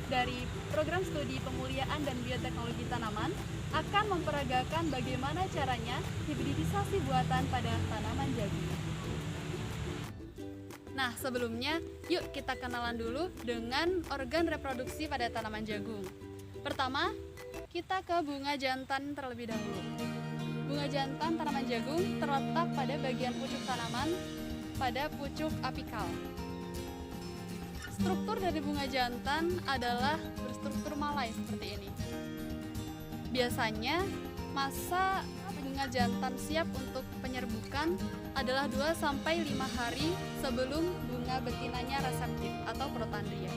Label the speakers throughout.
Speaker 1: dari Program Studi Pemuliaan dan Bioteknologi Tanaman akan memperagakan bagaimana caranya hibridisasi buatan pada tanaman jagung. Nah, sebelumnya yuk kita kenalan dulu dengan organ reproduksi pada tanaman jagung. Pertama, kita ke bunga jantan terlebih dahulu. Bunga jantan tanaman jagung terletak pada bagian pucuk tanaman pada pucuk apikal. Struktur dari bunga jantan adalah berstruktur malai seperti ini. Biasanya masa bunga jantan siap untuk penyerbukan adalah 2-5 hari sebelum bunga betinanya reseptif atau protandria.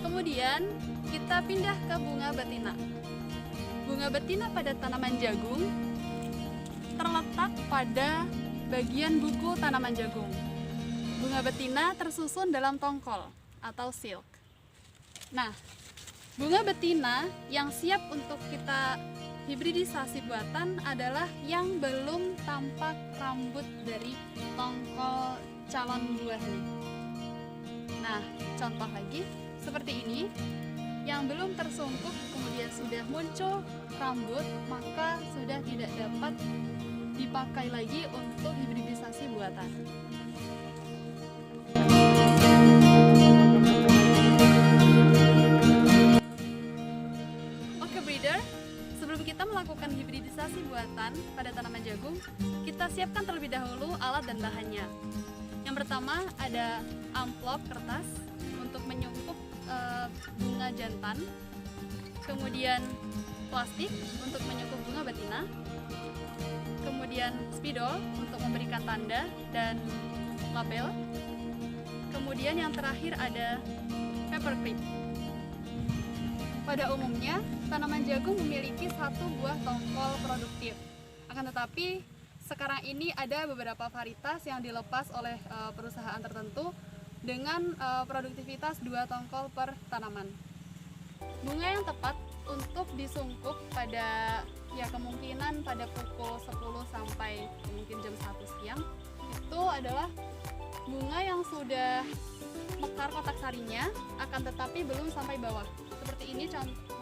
Speaker 1: Kemudian kita pindah ke bunga betina. Bunga betina pada tanaman jagung terletak pada bagian buku tanaman jagung. Bunga betina tersusun dalam tongkol atau silk. Nah, bunga betina yang siap untuk kita hibridisasi buatan adalah yang belum tampak rambut dari tongkol calon buahnya. Nah, contoh lagi seperti ini, yang belum tersungkup kemudian sudah muncul rambut, maka sudah tidak dapat dipakai lagi untuk hibridisasi buatan. Oke breeder, sebelum kita melakukan hibridisasi buatan pada tanaman jagung, kita siapkan terlebih dahulu alat dan bahannya. Yang pertama ada amplop kertas untuk menyungkup bunga jantan, kemudian plastik untuk menyungkup bunga betina, kemudian spidol untuk memberikan tanda dan label, kemudian yang terakhir ada paperclip. Pada umumnya, tanaman jagung memiliki satu buah tongkol produktif. Akan tetapi, sekarang ini ada beberapa varietas yang dilepas oleh perusahaan tertentu dengan produktivitas 2 tongkol per tanaman. Bunga yang tepat untuk disungkup pada kemungkinan pada pukul 10 sampai mungkin jam 1 siang itu adalah bunga yang sudah mekar kotak sarinya, akan tetapi belum sampai bawah. Seperti ini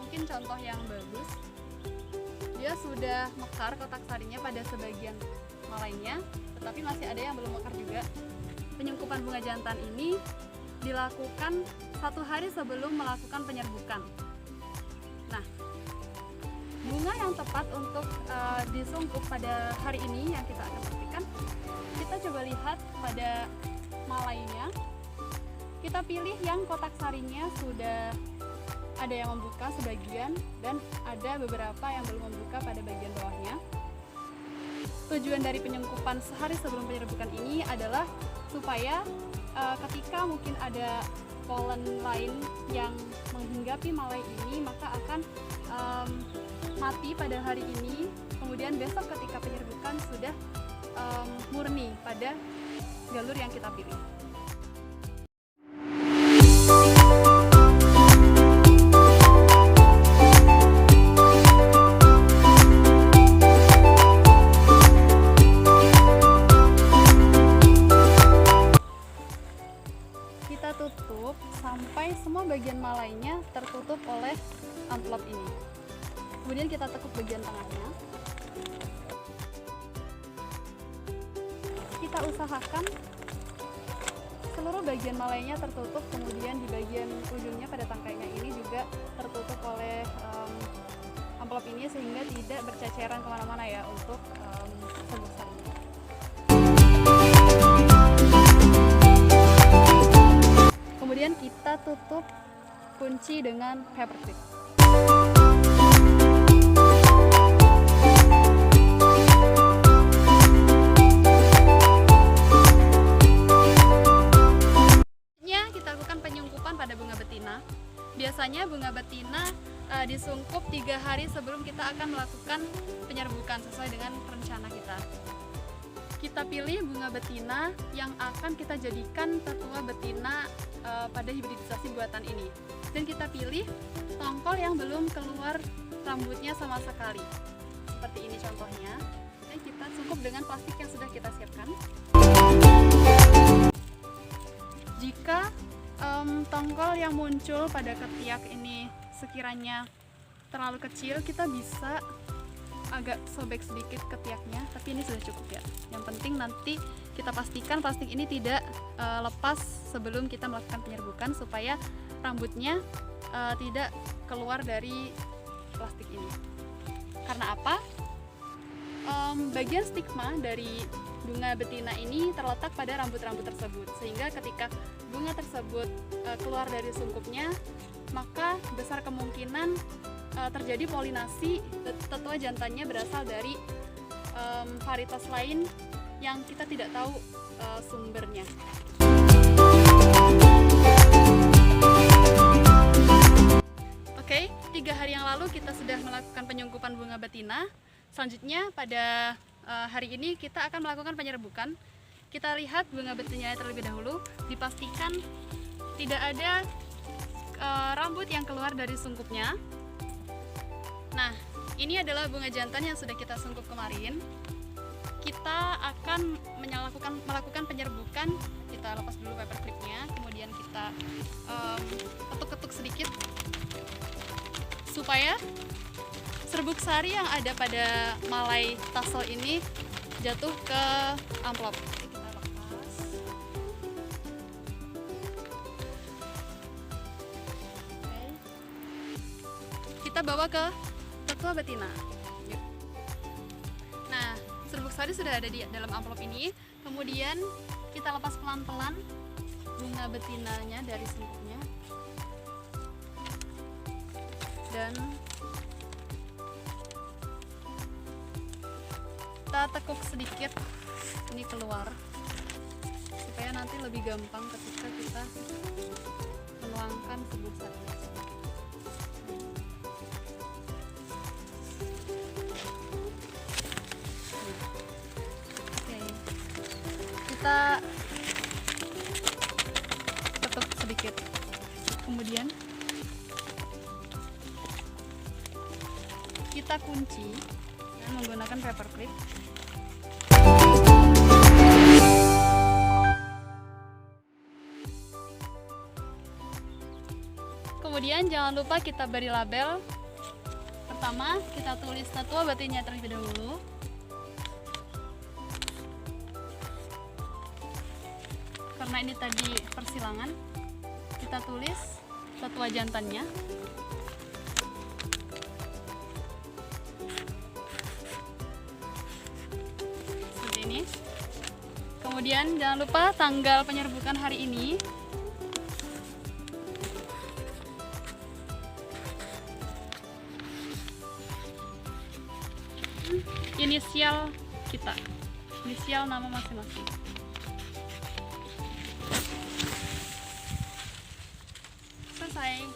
Speaker 1: mungkin contoh yang bagus. Dia sudah mekar kotak sarinya pada sebagian malainya, tetapi masih ada yang belum mekar juga. Penyungkupan bunga jantan ini dilakukan 1 hari sebelum melakukan penyerbukan. Nah, bunga yang tepat untuk disungkup pada hari ini yang kita akan praktikkan, kita coba lihat pada malainya. Kita pilih yang kotak sarinya sudah ada yang membuka sebagian dan ada beberapa yang belum membuka pada bagian bawahnya. Tujuan dari penyungkupan sehari sebelum penyerbukan ini adalah supaya ketika mungkin ada polen lain yang menghinggapi malai ini, maka akan mati pada hari ini. Kemudian besok ketika penyerbukan sudah murni pada galur yang kita pilih. Kita tutup sampai semua bagian malainya tertutup oleh amplop ini. Kemudian kita tekuk bagian tengahnya. Kita usahakan seluruh bagian malainya tertutup, kemudian di bagian ujungnya pada tangkainya ini juga tertutup oleh amplop ini sehingga tidak berceceran kemana-mana ya untuk sebesarnya. Kemudian kita tutup kunci dengan paperclip. Kita lakukan penyungkupan pada bunga betina. Biasanya bunga betina disungkup 3 hari sebelum kita akan melakukan penyerbukan sesuai dengan rencana kita. Kita pilih bunga betina yang akan kita jadikan tetua betina pada hibridisasi buatan ini. Dan kita pilih tongkol yang belum keluar rambutnya sama sekali. Seperti ini contohnya. Dan kita sungkup dengan plastik yang sudah kita siapkan. Jika tongkol yang muncul pada ketiak ini sekiranya terlalu kecil, kita bisa agak sobek sedikit ketiaknya, tapi ini sudah cukup ya. Yang penting nanti kita pastikan plastik ini tidak lepas sebelum kita melakukan penyerbukan, supaya rambutnya tidak keluar dari plastik ini. Karena apa? Bagian stigma dari bunga betina ini terletak pada rambut-rambut tersebut, sehingga ketika bunga tersebut keluar dari sungkupnya, maka besar kemungkinan terjadi polinasi, tetua jantannya berasal dari varietas lain yang kita tidak tahu sumbernya. Oke, 3 hari yang lalu kita sudah melakukan penyungkupan bunga betina. Selanjutnya pada hari ini kita akan melakukan penyerbukan. Kita lihat bunga betinanya terlebih dahulu, dipastikan tidak ada rambut yang keluar dari sungkupnya. Nah, ini adalah bunga jantan yang sudah kita sungkup kemarin. Kita akan melakukan penyerbukan. Kita lepas dulu paper clipnya, kemudian kita ketuk-ketuk sedikit supaya serbuk sari yang ada pada malai tassel ini jatuh ke amplop. Kita lepas. Oke. Kita bawa ke tetua betina. Yuk. Nah, serbuk sari sudah ada di dalam amplop ini. Kemudian kita lepas pelan-pelan bunga betinanya dari sungkupnya. Dan kita tekuk sedikit ini keluar, supaya nanti lebih gampang ketika kita menuangkan serbuk sari. Kita ketuk sedikit, kemudian kita kunci dengan menggunakan paper clip. Kemudian jangan lupa kita beri label. Pertama kita tulis tetua betinanya terlebih dahulu. Karena ini tadi persilangan, kita tulis tetua jantannya. Seperti ini. Kemudian jangan lupa tanggal penyerbukan hari ini. Inisial kita, inisial nama masing-masing. Selesai.